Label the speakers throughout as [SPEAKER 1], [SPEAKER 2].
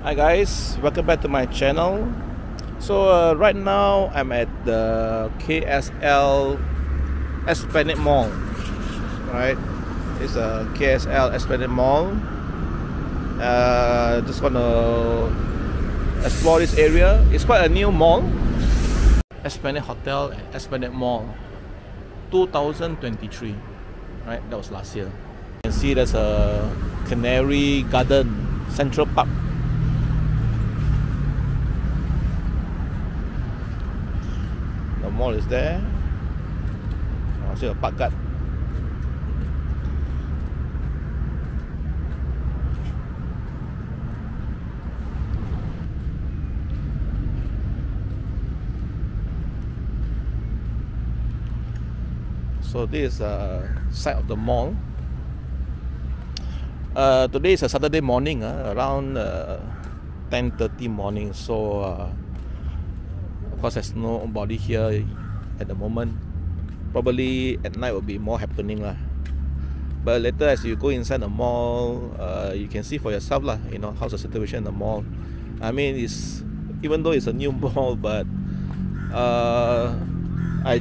[SPEAKER 1] Hi guys, welcome back to my channel. So right now I'm at the KSL Esplanade Mall. Right, it's a KSL Esplanade Mall. Just gonna explore this area. It's quite a new mall. Esplanade Hotel and Esplanade Mall 2023. Right, that was last year. You can see there's a Canary Garden, Central Park. The mall is there. I see a park guard. So this is the side of the mall. Today is a Saturday morning, around 10:30 morning. So of course there's nobody here at the moment. Probably at night will be more happening lah. But later as you go inside the mall, you can see for yourself lah. You know how's the situation in the mall. I mean, it's even though it's a new mall, but I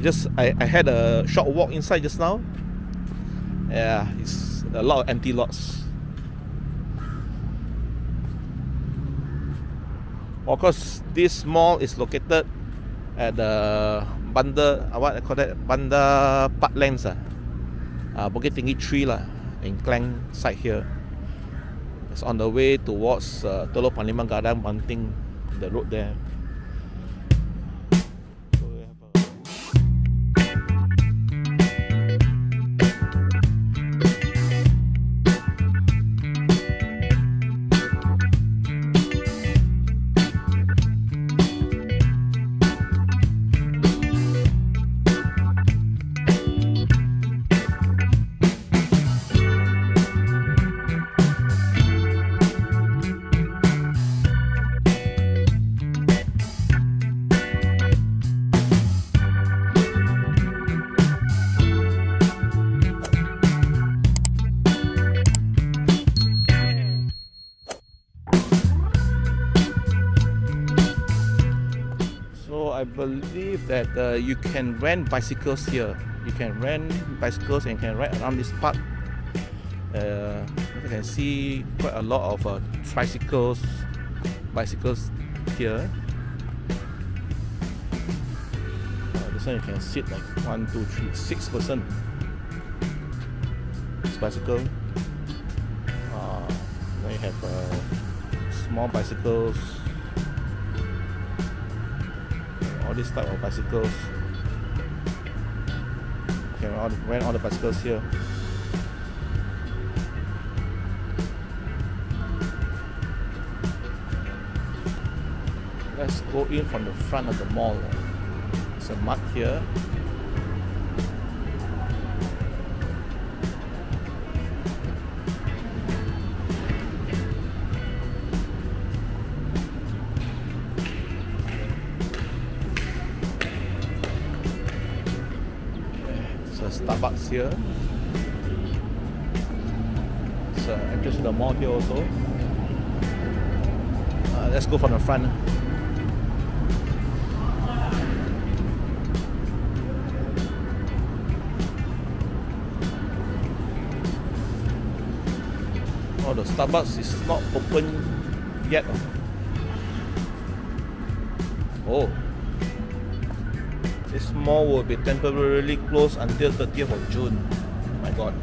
[SPEAKER 1] had a short walk inside just now. Yeah, it's a lot of empty lots. Of course, this mall is located at the Bandar Parklands, Bukit Tinggi 3 lah, in Klang side here. It's on the way towards Teluk Panliman Garden, Banting, the road there. I believe that you can rent bicycles here. You can rent bicycles and can ride around this park. You can see quite a lot of bicycles here. This one you can sit like 1, 2, 3, 6 person. This bicycle. Then you have small bicycles. All these type of bicycles. You can rent all the bicycles here. Let's go in from the front of the mall. There's a mud here. Starbucks here. It's entrance to the mall here also. Let's go from the front. Oh, the Starbucks is not open yet. Oh. This mall will be temporarily closed until 30th of June. Oh my god.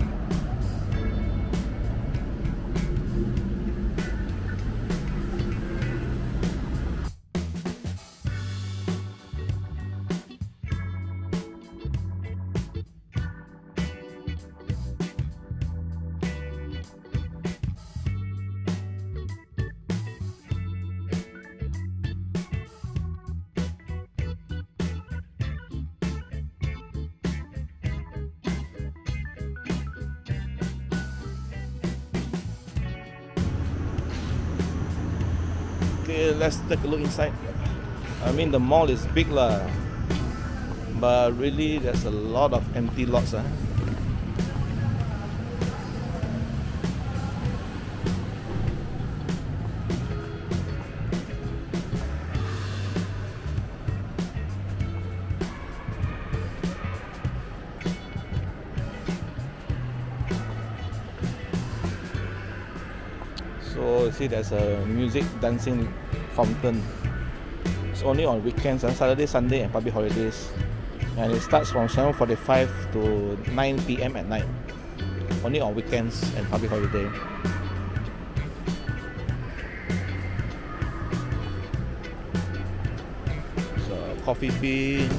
[SPEAKER 1] Okay, let's take a look inside. I mean, the mall is big lah, but really there's a lot of empty lots. So you see there's a music dancing fountain. It's only on weekends, Saturday, Sunday and public holidays. And it starts from 7:45 to 9 PM at night. Only on weekends and public holiday. So coffee bean.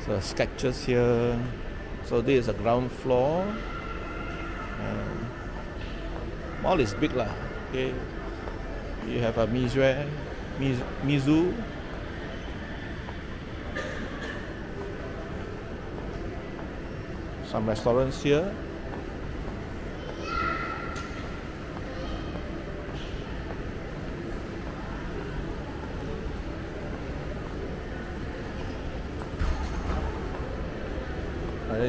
[SPEAKER 1] So sketches here. So this is a ground floor. Mall is big lah. Okay. You have a Mizu. Some restaurants here.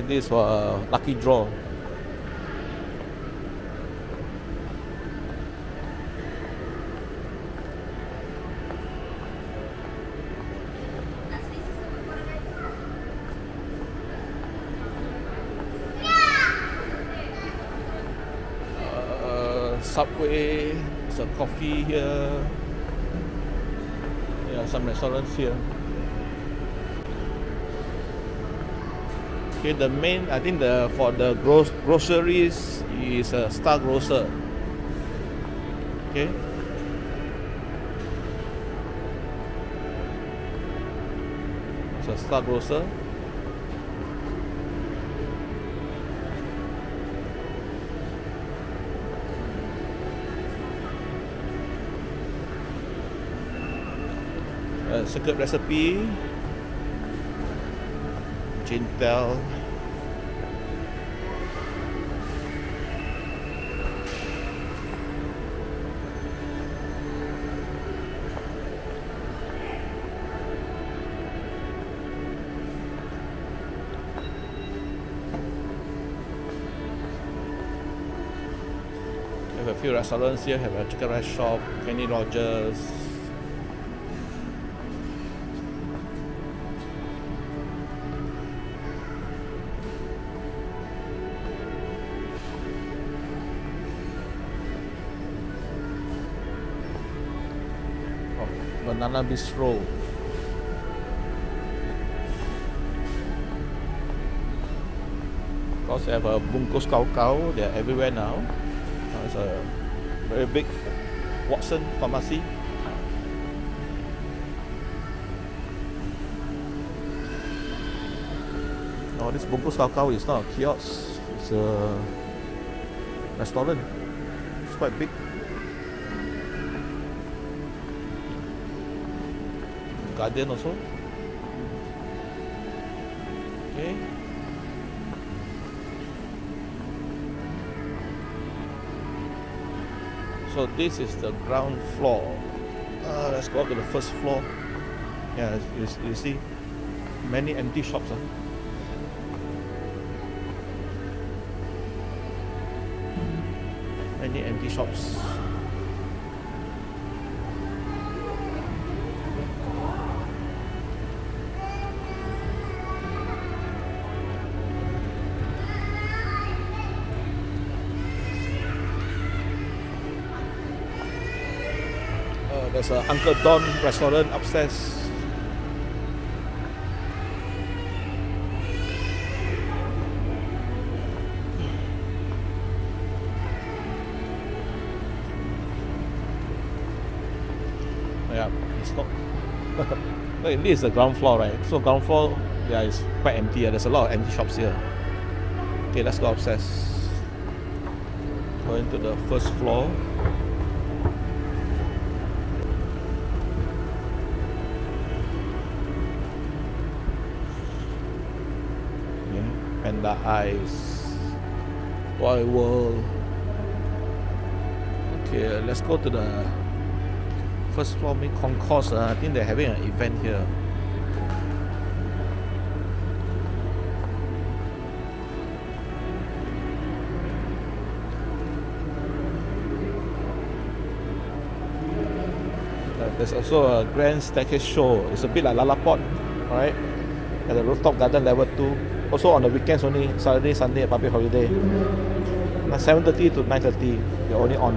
[SPEAKER 1] This for a lucky draw. Subway, some coffee here. Yeah, some restaurants here. Okay, the main, I think for the groceries is a Star Grocer. Okay. So Star Grocer. Secret Recipe, Jintel, have a few restaurants here, have a chicken rice shop, Kenny Rogers. Banana Bistro. Of course, they have a Bungkus Kau Kau. They're everywhere now. It's a very big Watson pharmacy. Oh, this Bungkus Kau Kau is not a kiosk. It's a restaurant. It's quite big. Guardian also. Okay. So this is the ground floor. Let's go up to the first floor. Yeah, you see many empty shops. Many empty shops. There's an Uncle Don restaurant upstairs. Yeah, it's not. This is the ground floor, right? So ground floor, yeah, it's quite empty. There's a lot of empty shops here. Okay, let's go upstairs. Going to the first floor. Panda Eyes, Toy World. Okay, let's go to the first floor, main concourse. I think they're having an event here. There's also a grand staircase show. It's a bit like Lalaport, alright? At the rooftop garden level 2. Also on the weekends only, Saturday, Sunday, public holiday. 7:30 to 9:30, they're only on.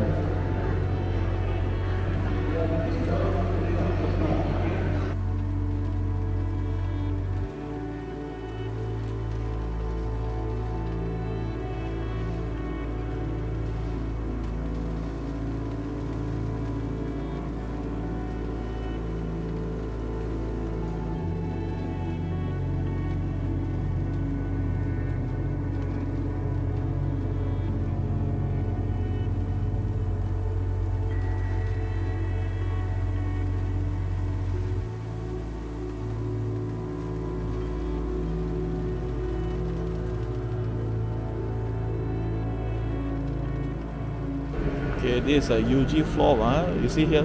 [SPEAKER 1] Okay, this is a UG floor, you see here,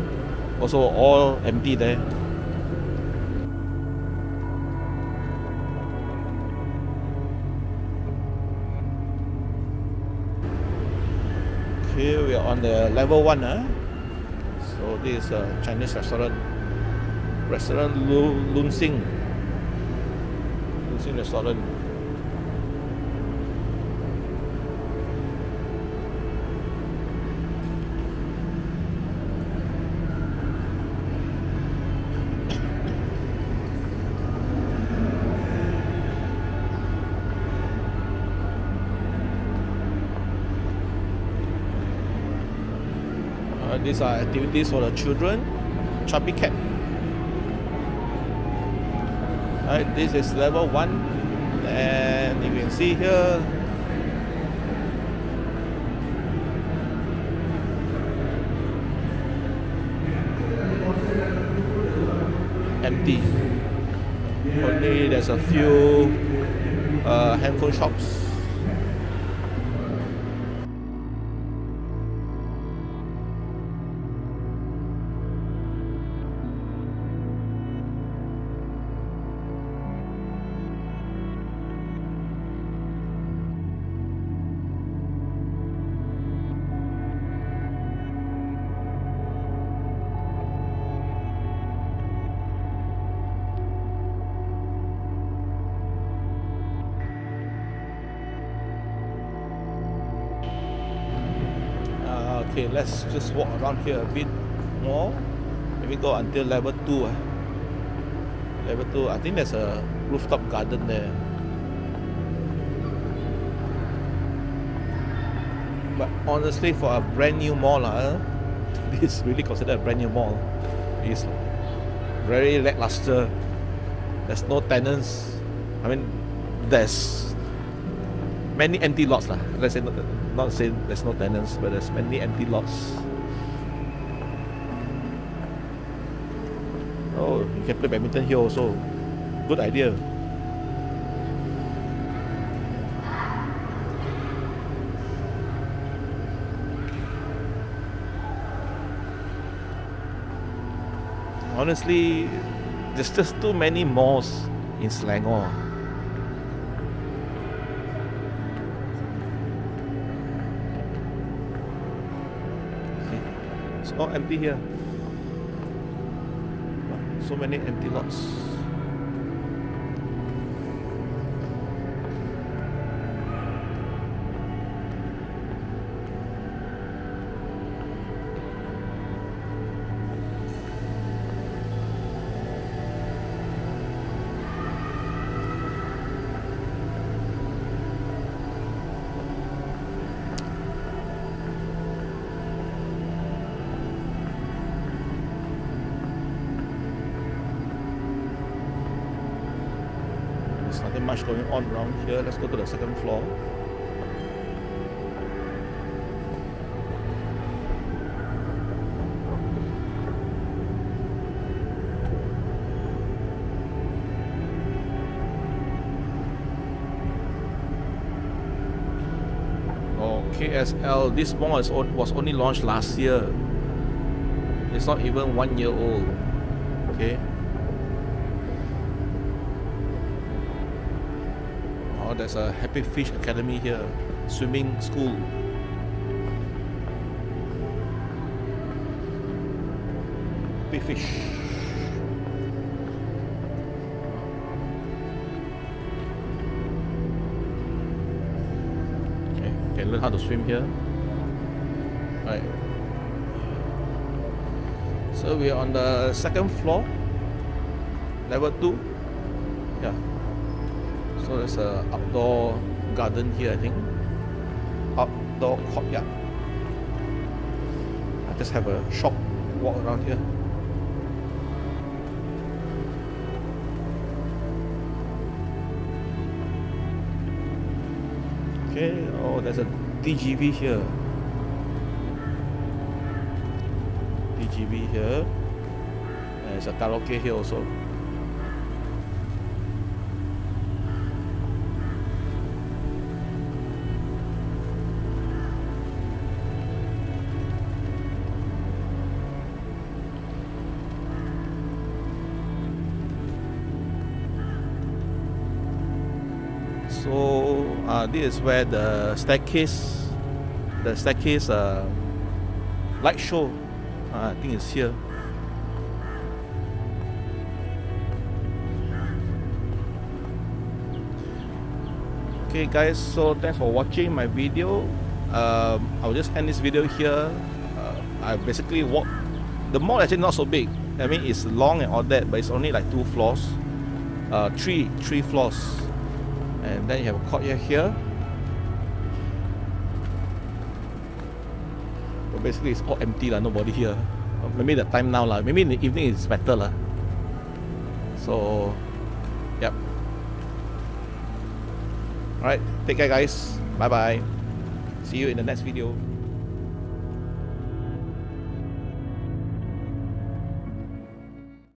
[SPEAKER 1] also all empty there. Okay, we are on the level 1. So this is a Chinese restaurant. Restaurant Lun Xing restaurant. These are activities for the children. Chubby cat. Right, this is level 1, and you can see here empty. Only there's a few handphone shops. Okay, let's just walk around here a bit more. Maybe go until level 2. Level 2, I think there's a rooftop garden there. But honestly, for a brand new mall, this is really considered a brand new mall. It's very lackluster. There's no tenants. I mean, there's many empty lots. Let's say not saying there's no tenants, but there's many empty lots. Oh, you can play badminton here also. Good idea. Honestly, there's just too many malls in Selangor. It's all empty here. So many empty lots. Nothing much going on around here. Let's go to the second floor. Oh, KSL. This mall was only launched last year. It's not even 1 year old. Okay. There's a Happy Fish Academy here, swimming school. Happy Fish. how to swim here. Right. So we're on the second floor, level 2. Yeah. So there's a outdoor garden here, I think. Outdoor courtyard. I just have a short walk around here. Okay, oh, there's a TGV here. TGV here. There's a karaoke here also. So this is where the staircase light show, I think it's here. Okay guys, so thanks for watching my video. I'll just end this video here. I basically walked, the mall actually not so big. I mean it's long and all that, but it's only like 2 floors, three floors. And then you have a courtyard here. But basically it's all empty lah, nobody here. Maybe the time now lah, maybe in the evening it's better lah. So yep. Alright, take care guys. Bye bye. See you in the next video.